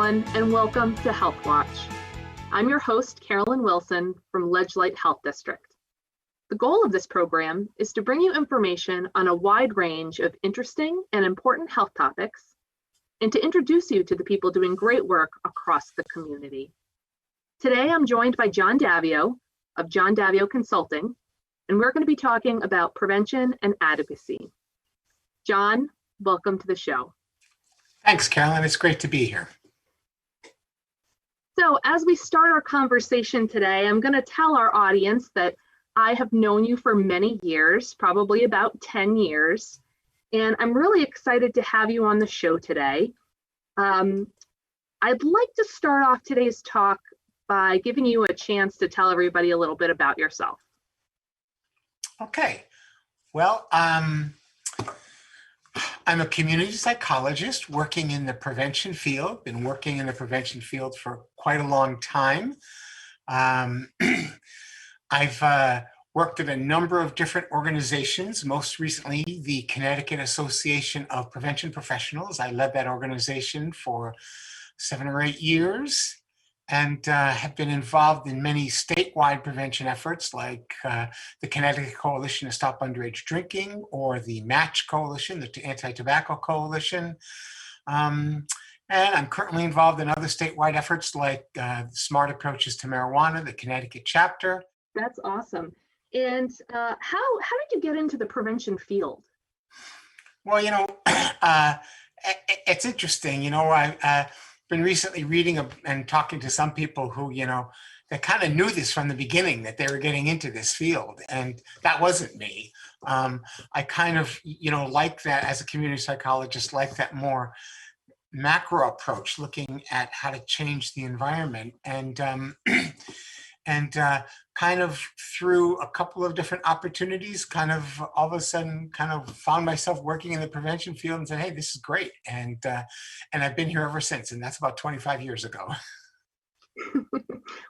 everyone, and welcome to Healthwatch. I'm your host, Carolyn Wilson from Ledgelight Health District. The goal of this program is to bring you information on a wide range of interesting and important health topics, and to introduce you to the people doing great work across the community. Today, I'm joined by John Daviau of John Daviau Consulting, and we're going to be talking about prevention and advocacy. John, welcome to the show. Thanks, Carolyn. It's great to be here. So as we start our conversation today, I'm going to tell our audience that I have known you for many years, probably about 10 years, and I'm really excited to have you on the show today. I'd like to start off today's talk by giving you a chance to tell everybody a little bit about yourself. Okay. Well, I'm a community psychologist working in the prevention field, been working in the prevention field for quite a long time. I've worked at a number of different organizations, most recently the Connecticut Association of Prevention Professionals. I led that organization for 7 or 8 years and have been involved in many statewide prevention efforts like the Connecticut Coalition to Stop Underage Drinking or the Match Coalition, the Anti-Tobacco Coalition. And I'm currently involved in other statewide efforts like Smart Approaches to Marijuana, the Connecticut chapter. That's awesome. And how did you get into the prevention field? Well, it's interesting. I've been recently reading and talking to some people who, they kind of knew this from the beginning that they were getting into this field. And that wasn't me. I kind of, like that as a community psychologist, like that more macro approach, looking at how to change the environment. And kind of through a couple of different opportunities, kind of all of a sudden kind of found myself working in the prevention field and said, hey, this is great. And I've been here ever since. And that's about 25 years ago.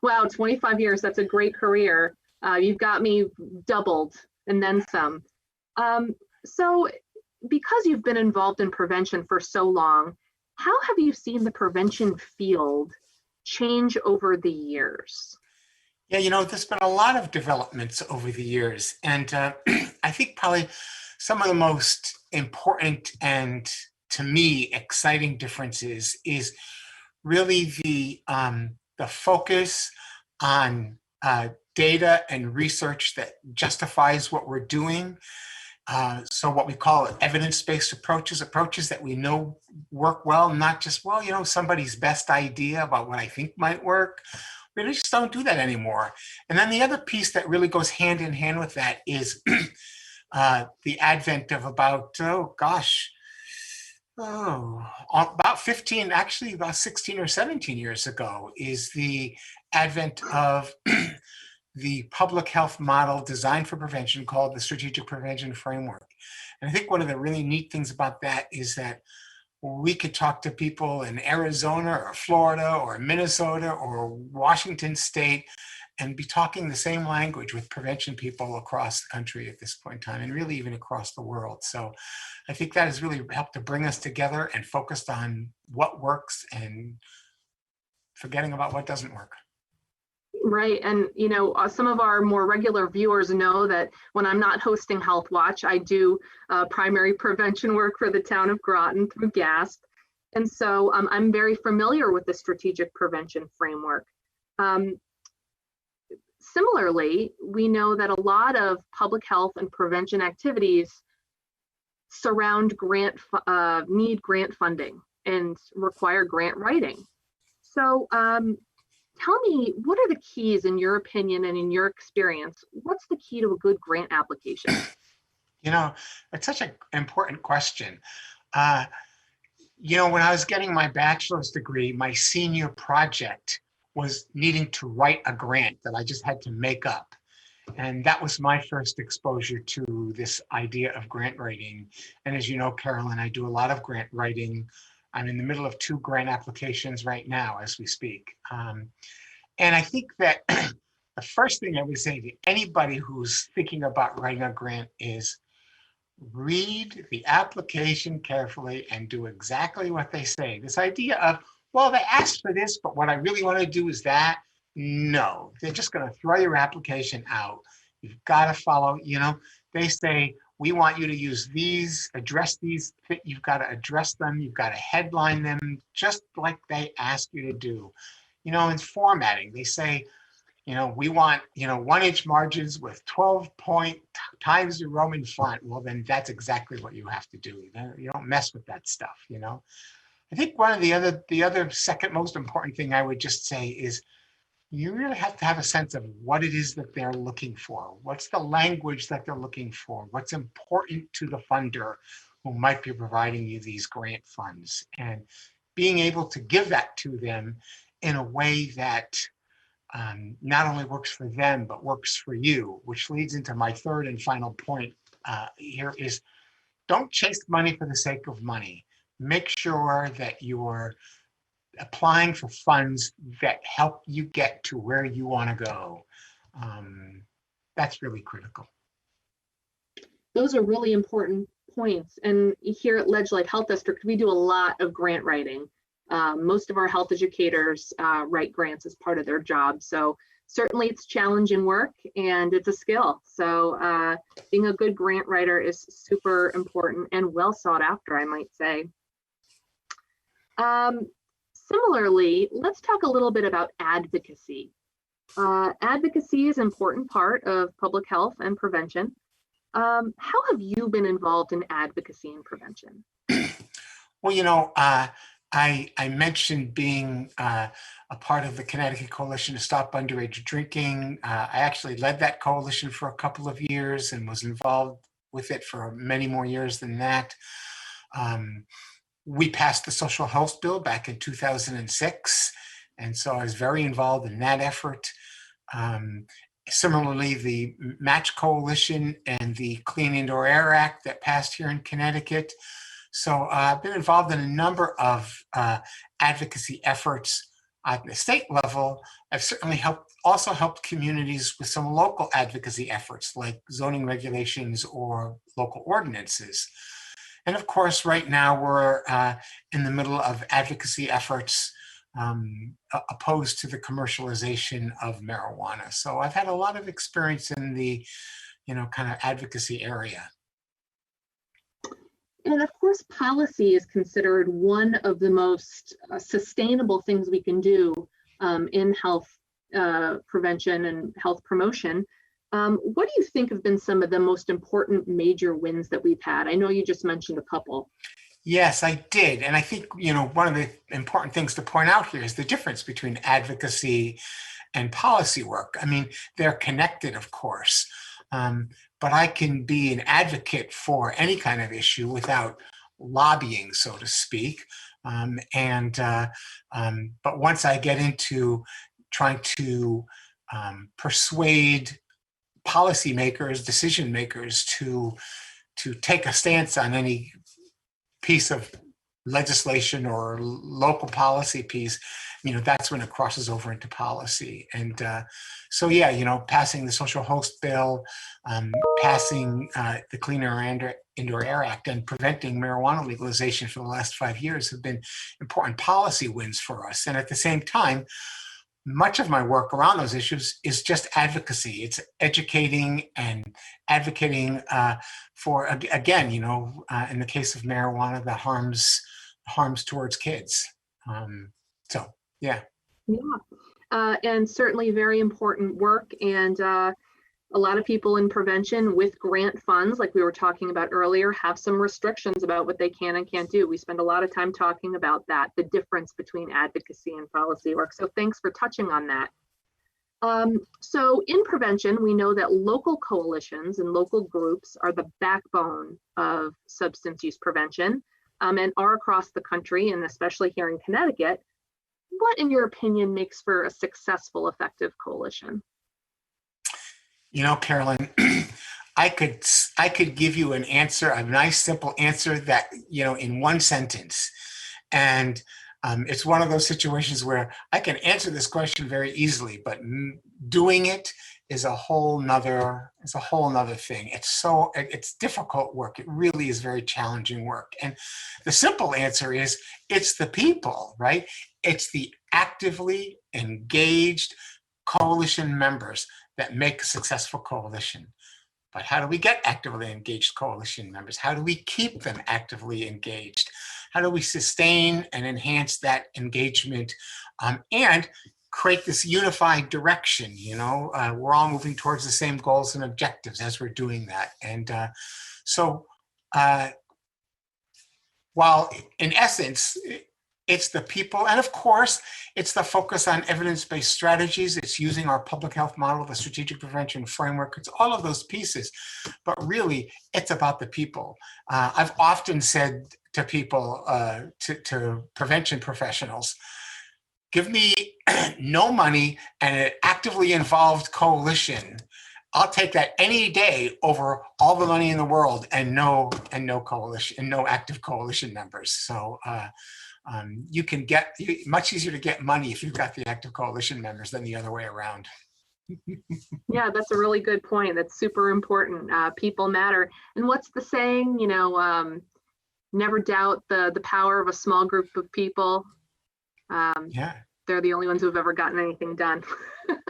Wow, 25 years. That's a great career. You've got me doubled and then some. So because you've been involved in prevention for so long, how have you seen the prevention field change over the years? Yeah, there's been a lot of developments over the years. And I think probably some of the most important and, to me, exciting differences is really the focus on data and research that justifies what we're doing. So what we call evidence-based approaches that we know work well, not just, somebody's best idea about what I think might work. We just don't do that anymore. And then the other piece that really goes hand in hand with that is the advent of about 16 or 17 years ago is the advent of the public health model designed for prevention called the Strategic Prevention Framework. And I think one of the really neat things about that is that we could talk to people in Arizona or Florida or Minnesota or Washington State and be talking the same language with prevention people across the country at this point in time, and really even across the world. So I think that has really helped to bring us together and focused on what works and forgetting about what doesn't work. Right. And, some of our more regular viewers know that when I'm not hosting Healthwatch, I do primary prevention work for the town of Groton through GASP. And so I'm very familiar with the strategic prevention framework. Similarly, we know that a lot of public health and prevention activities surround need grant funding and require grant writing. So tell me, what are the keys in your opinion and in your experience? What's the key to a good grant application? It's such an important question. When I was getting my bachelor's degree, my senior project was needing to write a grant that I just had to make up. And that was my first exposure to this idea of grant writing. And as you know, Carolyn, I do a lot of grant writing. I'm in the middle of 2 grant applications right now as we speak. And I think that the first thing I would say to anybody who's thinking about writing a grant is read the application carefully and do exactly what they say. This idea of, well, they asked for this, but what I really want to do is that. No, they're just going to throw your application out. You've got to follow, they say, we want you to use these, address these, you've got to address them, you've got to headline them, just like they ask you to do. In formatting, they say, we want, 1-inch margins with 12-point Times New Roman font. Well, then that's exactly what you have to do. You don't mess with that stuff, I think one of the other second most important thing I would just say is you really have to have a sense of what it is that they're looking for. What's the language that they're looking for? What's important to the funder who might be providing you these grant funds? And being able to give that to them in a way that not only works for them, but works for you, which leads into my third and final point here is don't chase money for the sake of money. Make sure that you're applying for funds that help you get to where you want to go. That's really critical. Those are really important points. And here at Ledgelight Health District, we do a lot of grant writing. Most of our health educators write grants as part of their job. So certainly it's challenging work and it's a skill. So being a good grant writer is super important and well sought after, I might say. Similarly, let's talk a little bit about advocacy. Advocacy is an important part of public health and prevention. How have you been involved in advocacy and prevention? Well, I mentioned being a part of the Connecticut Coalition to Stop Underage Drinking. I actually led that coalition for a couple of years and was involved with it for many more years than that. We passed the social health bill back in 2006, and so I was very involved in that effort. Similarly, the Match Coalition and the Clean Indoor Air Act that passed here in Connecticut. So I've been involved in a number of advocacy efforts at the state level. I've certainly also helped communities with some local advocacy efforts like zoning regulations or local ordinances. And of course, right now we're in the middle of advocacy efforts opposed to the commercialization of marijuana. So I've had a lot of experience in the, kind of advocacy area. And of course, policy is considered one of the most sustainable things we can do in health prevention and health promotion. What do you think have been some of the most important major wins that we've had? I know you just mentioned a couple. Yes, I did. And I think, one of the important things to point out here is the difference between advocacy and policy work. I mean, they're connected, of course, but I can be an advocate for any kind of issue without lobbying, so to speak. But once I get into trying to persuade policymakers, decision makers to take a stance on any piece of legislation or local policy piece, that's when it crosses over into policy. And so, yeah, passing the social host bill, passing the Clean Indoor Air Act, and preventing marijuana legalization for the last 5 years have been important policy wins for us. And at the same time, much of my work around those issues is just advocacy. It's educating and advocating for, again, in the case of marijuana, the harms towards kids. So, yeah. Yeah, and certainly very important work. And a lot of people in prevention with grant funds, like we were talking about earlier, have some restrictions about what they can and can't do. We spend a lot of time talking about that, the difference between advocacy and policy work. So thanks for touching on that. So in prevention, we know that local coalitions and local groups are the backbone of substance use prevention and are across the country, and especially here in Connecticut. What, in your opinion, makes for a successful, effective coalition? Carolyn, I could give you an answer, a nice, simple answer that, in one sentence. And it's one of those situations where I can answer this question very easily, but doing it is a whole nother thing. It's difficult work. It really is very challenging work. And the simple answer is it's the people, right? it's the actively engaged coalition members that make a successful coalition. But how do we get actively engaged coalition members? How do we keep them actively engaged? How do we sustain and enhance that engagement and create this unified direction? We're all moving towards the same goals and objectives as we're doing that. And so while in essence, it's the people, and of course, it's the focus on evidence-based strategies. It's using our public health model, the strategic prevention framework. It's all of those pieces, but really, it's about the people. I've often said to people, to prevention professionals, give me no money and an actively involved coalition. I'll take that any day over all the money in the world and no coalition and no active coalition members. So. You can get much easier to get money if you've got the active coalition members than the other way around. Yeah, that's a really good point. That's super important. People matter. And what's the saying? Never doubt the power of a small group of people. Yeah. They're the only ones who have ever gotten anything done.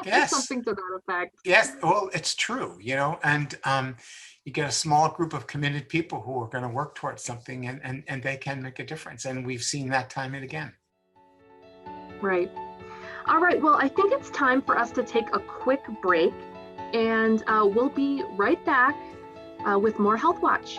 Yes. Something to that effect. Yes. Well, it's true, and you get a small group of committed people who are going to work towards something and they can make a difference. And we've seen that time and again. Right. All right. Well, I think it's time for us to take a quick break, and we'll be right back with more Healthwatch.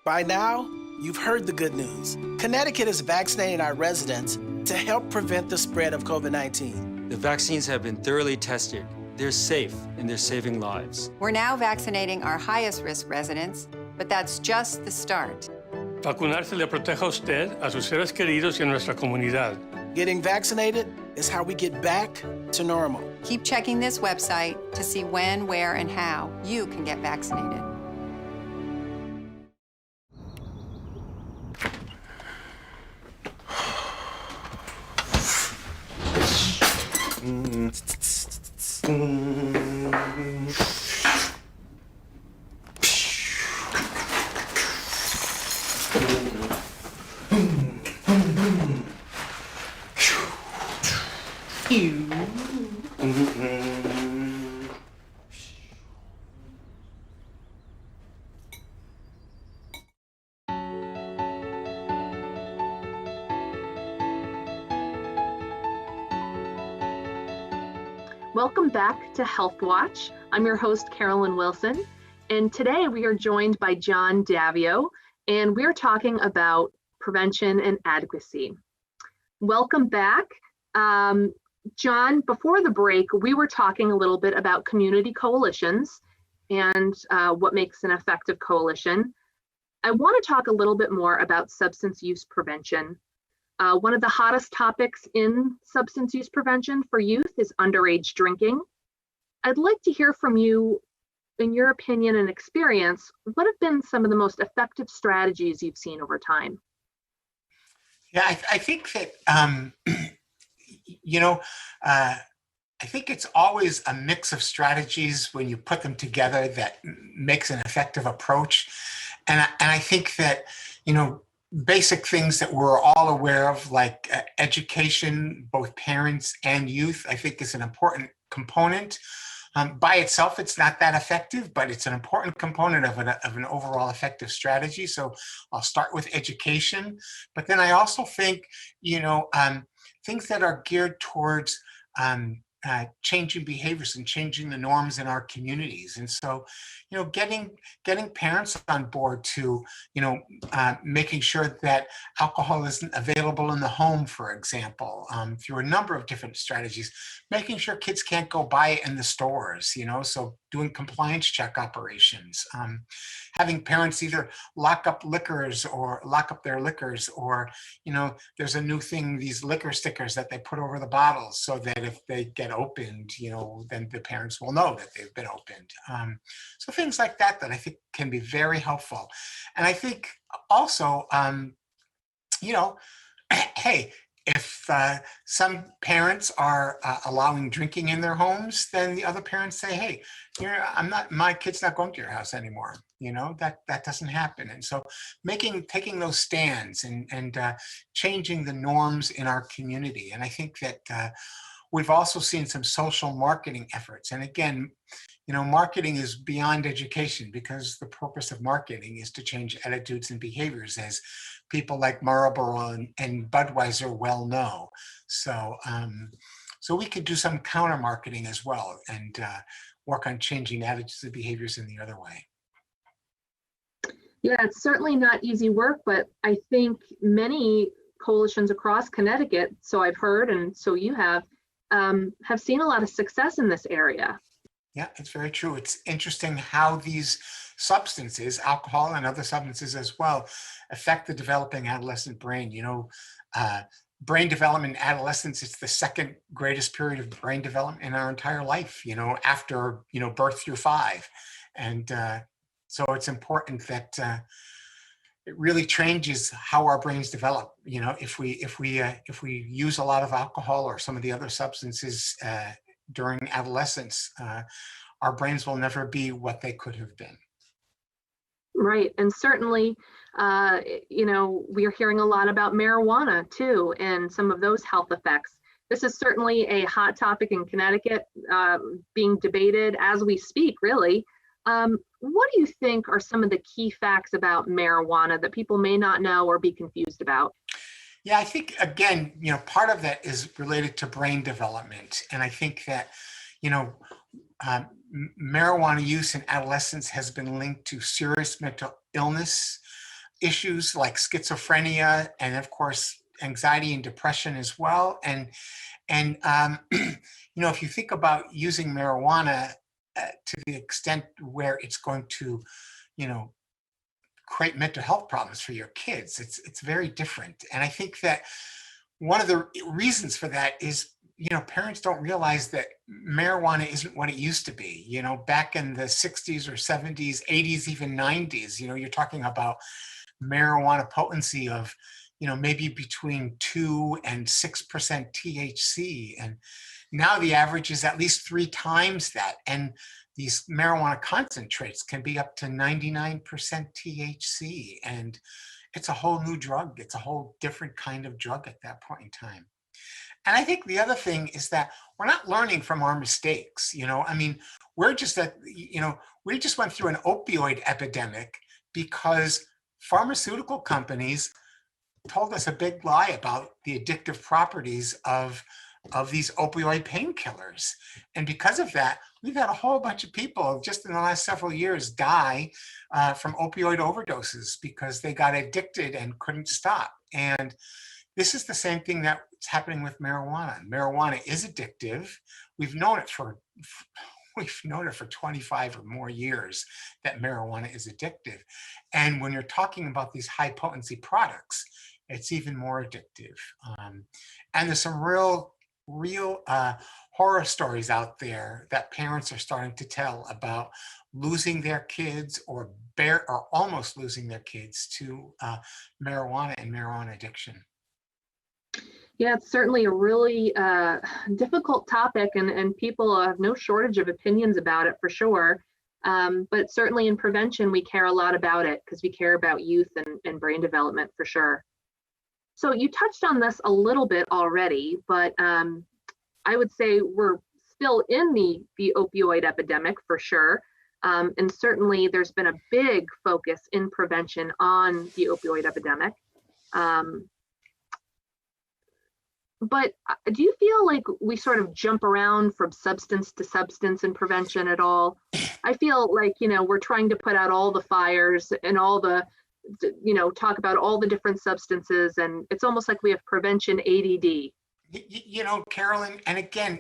By now, you've heard the good news. Connecticut is vaccinating our residents to help prevent the spread of COVID-19. The vaccines have been thoroughly tested. They're safe and they're saving lives. We're now vaccinating our highest risk residents, but that's just the start. Vacunarse le protege a usted, a sus seres queridos y a nuestra comunidad. Getting vaccinated is how we get back to normal. Keep checking this website to see when, where, and how you can get vaccinated. Welcome back to Healthwatch. I'm your host, Carolyn Wilson, and today we are joined by John Daviau, and we're talking about prevention and advocacy. Welcome back. John, before the break, we were talking a little bit about community coalitions and what makes an effective coalition. I want to talk a little bit more about substance use prevention. One of the hottest topics in substance use prevention for youth is underage drinking. I'd like to hear from you, in your opinion and experience, what have been some of the most effective strategies you've seen over time? Yeah, I think that, I think it's always a mix of strategies when you put them together that makes an effective approach. And I think that, basic things that we're all aware of, like education, both parents and youth, I think is an important component. By itself, it's not that effective, but it's an important component of an overall effective strategy. So I'll start with education, but then I also think, things that are geared towards changing behaviors and changing the norms in our communities. And so, getting parents on board to, making sure that alcohol isn't available in the home, for example, through a number of different strategies, making sure kids can't go buy it in the stores, so doing compliance check operations, having parents either lock up their liquors, or, there's a new thing, these liquor stickers that they put over the bottles so that if they get opened, then the parents will know that they've been opened. So things like that I think can be very helpful. And I think also, hey, if some parents are allowing drinking in their homes, then the other parents say, hey, my kid's not going to your house anymore. That doesn't happen. And so taking those stands and changing the norms in our community. And I think that we've also seen some social marketing efforts. And again, marketing is beyond education, because the purpose of marketing is to change attitudes and behaviors, as people like Marlboro and Budweiser well know. So, so we could do some counter marketing as well, and work on changing attitudes and behaviors in the other way. Yeah, it's certainly not easy work, but I think many coalitions across Connecticut, so I've heard, and so you have seen a lot of success in this area. Yeah, it's very true. It's interesting how these substances, alcohol and other substances as well, affect the developing adolescent brain. Brain development in adolescence, it's the second greatest period of brain development in our entire life, after, birth through 5. And so it's important that it really changes how our brains develop. If we use a lot of alcohol or some of the other substances during adolescence, our brains will never be what they could have been. Right, and certainly, we're hearing a lot about marijuana too, and some of those health effects. This is certainly a hot topic in Connecticut, being debated as we speak, really. What do you think are some of the key facts about marijuana that people may not know or be confused about? Yeah, I think, again, part of that is related to brain development. And I think that, marijuana use in adolescence has been linked to serious mental illness issues like schizophrenia, and of course, anxiety and depression as well. And if you think about using marijuana to the extent where it's going to, create mental health problems for your kids, it's very different. And I think that one of the reasons for that is, parents don't realize that marijuana isn't what it used to be. Back in the 60s or 70s, 80s, even 90s, you're talking about marijuana potency of, maybe between 2 and 6% THC. And now the average is at least 3 times that. And these marijuana concentrates can be up to 99% THC. And it's a whole new drug. It's a whole different kind of drug at that point in time. And I think the other thing is that we're not learning from our mistakes. We're just we just went through an opioid epidemic because pharmaceutical companies told us a big lie about the addictive properties of these opioid painkillers. And because of that, we've had a whole bunch of people just in the last several years die from opioid overdoses because they got addicted and couldn't stop. And this is the same thing that's happening with marijuana. Marijuana is addictive. We've known it for 25 or more years that marijuana is addictive. And when you're talking about these high potency products, it's even more addictive. And there's some real horror stories out there that parents are starting to tell about losing their kids or almost losing their kids to marijuana and marijuana addiction. Yeah, it's certainly a really difficult topic, and people have no shortage of opinions about it for sure. But certainly in prevention, we care a lot about it because we care about youth and brain development for sure. So you touched on this a little bit already, but I would say we're still in the opioid epidemic for sure. And certainly there's been a big focus in prevention on the opioid epidemic. But do you feel like we sort of jump around from substance to substance in prevention at all? I feel like, we're trying to put out all the fires and all the, talk about all the different substances, and it's almost like we have prevention ADD. Carolyn, and again,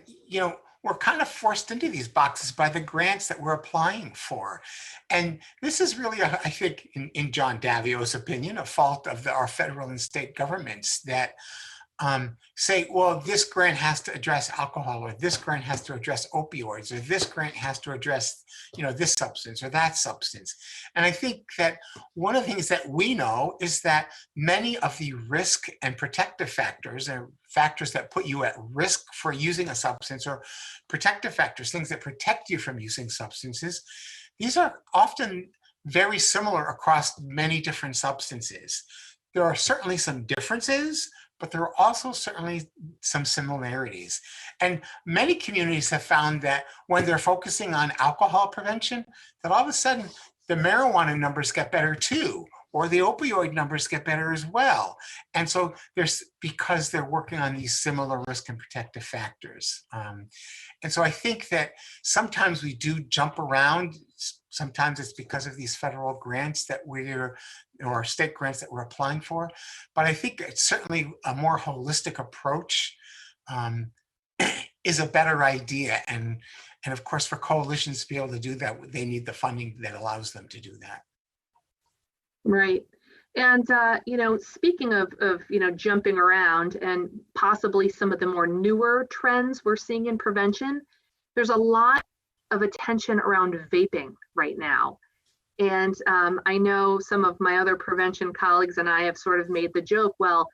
we're kind of forced into these boxes by the grants that we're applying for. And this is really, I think, in John Daviau's opinion, a fault of our federal and state governments that say, well, this grant has to address alcohol, or this grant has to address opioids, or this grant has to address, this substance or that substance. And I think that one of the things that we know is that many of the risk and protective factors factors that put you at risk for using a substance, or protective factors, things that protect you from using substances, these are often very similar across many different substances. There are certainly some differences, but there are also certainly some similarities. And many communities have found that when they're focusing on alcohol prevention, that all of a sudden the marijuana numbers get better too, or the opioid numbers get better as well. And so because they're working on these similar risk and protective factors. And so I think that sometimes we do jump around. Sometimes it's because of these federal grants that or state grants that we're applying for. But I think it's certainly a more holistic approach is a better idea. And of course, for coalitions to be able to do that, they need the funding that allows them to do that. Right. And, speaking of, jumping around and possibly some of the more newer trends we're seeing in prevention, there's a lot of attention around vaping right now. And I know some of my other prevention colleagues and I have sort of made the joke, well,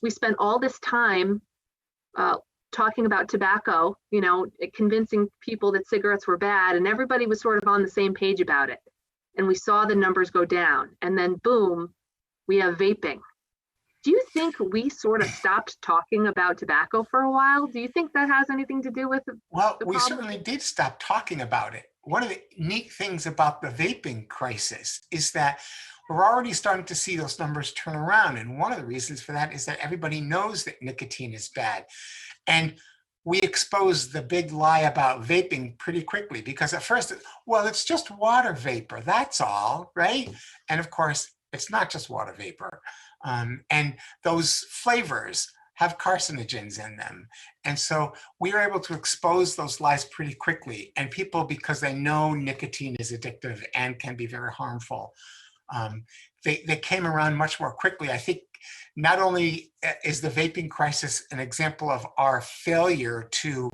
we spent all this time talking about tobacco, convincing people that cigarettes were bad, and everybody was sort of on the same page about it. And we saw the numbers go down, and then boom, we have vaping. Do you think we sort of stopped talking about tobacco for a while? Do you think that has anything to do with the we certainly did stop talking about it. One of the neat things about the vaping crisis is that we're already starting to see those numbers turn around. And one of the reasons for that is that everybody knows that nicotine is bad. And we exposed the big lie about vaping pretty quickly, because at first, well, it's just water vapor, that's all, right? And of course, it's not just water vapor. And those flavors have carcinogens in them. And so we were able to expose those lies pretty quickly. And people, because they know nicotine is addictive and can be very harmful, they came around much more quickly. I think not only is the vaping crisis an example of our failure to,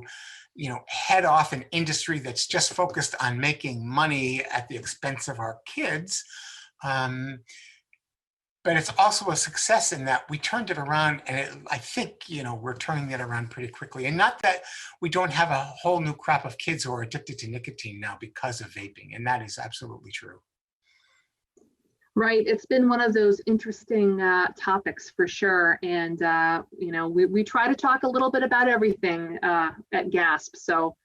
head off an industry that's just focused on making money at the expense of our kids, but it's also a success in that we turned it around, and I think, we're turning it around pretty quickly. And not that we don't have a whole new crop of kids who are addicted to nicotine now because of vaping, and that is absolutely true. Right. It's been one of those interesting topics for sure. And, we try to talk a little bit about everything at GASP. So,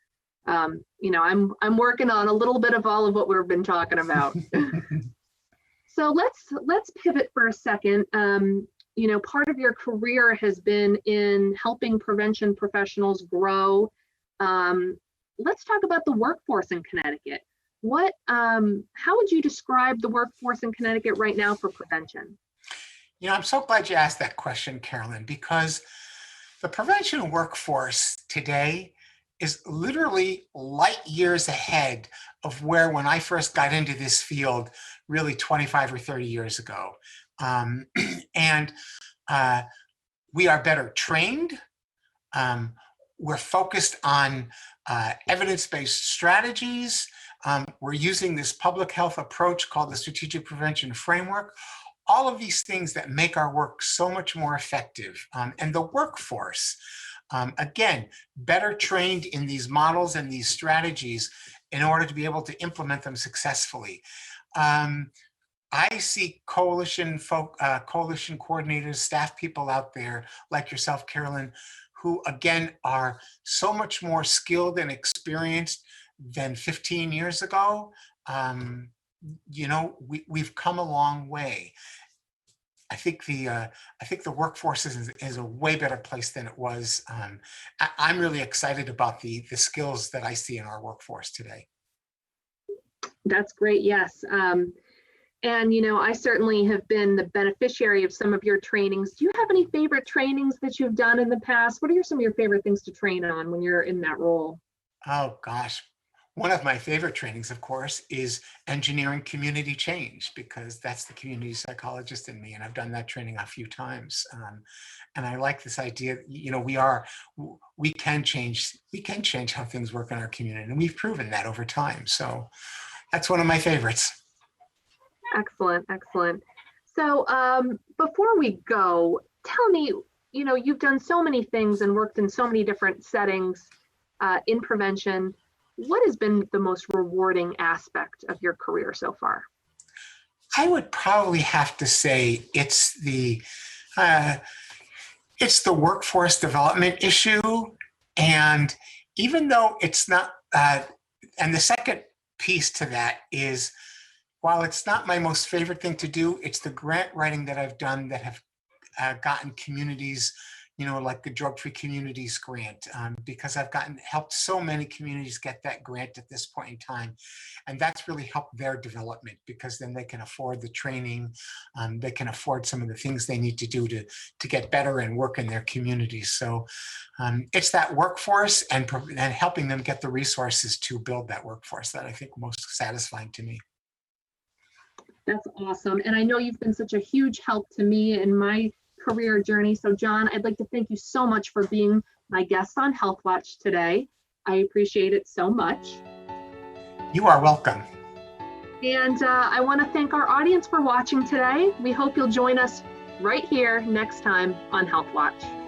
I'm working on a little bit of all of what we've been talking about. So let's pivot for a second. Part of your career has been in helping prevention professionals grow. Let's talk about the workforce in Connecticut. How would you describe the workforce in Connecticut right now for prevention? I'm so glad you asked that question, Carolyn, because the prevention workforce today is literally light years ahead of where when I first got into this field, really 25 or 30 years ago. And we are better trained. We're focused on evidence-based strategies. We're using this public health approach called the Strategic Prevention Framework. All of these things that make our work so much more effective. And the workforce, again, better trained in these models and these strategies in order to be able to implement them successfully. I see coalition coordinators, staff people out there like yourself, Carolyn, who again are so much more skilled and experienced than 15 years ago. We've come a long way. I think the workforce is a way better place than it was. I'm really excited about the skills that I see in our workforce today. That's great. Yes. And, I certainly have been the beneficiary of some of your trainings. Do you have any favorite trainings that you've done in the past? What are some of your favorite things to train on when you're in that role? Oh, gosh. One of my favorite trainings, of course, is engineering community change, because that's the community psychologist in me, and I've done that training a few times. And I like this idea, we can change how things work in our community, and we've proven that over time. So that's one of my favorites. Excellent, excellent. So before we go, tell me, you've done so many things and worked in so many different settings in prevention. What has been the most rewarding aspect of your career so far? I would probably have to say it's the workforce development issue. And even though it's not, and the second piece to that is, while it's not my most favorite thing to do, it's the grant writing that I've done that have gotten communities, like the Drug Free Communities grant, because I've helped so many communities get that grant at this point in time. And that's really helped their development, because then they can afford the training, they can afford some of the things they need to do to get better and work in their communities. So it's that workforce and helping them get the resources to build that workforce that I think most satisfying to me. That's awesome. And I know you've been such a huge help to me in my career journey. So John, I'd like to thank you so much for being my guest on Healthwatch today. I appreciate it so much. You are welcome. And I want to thank our audience for watching today. We hope you'll join us right here next time on Healthwatch.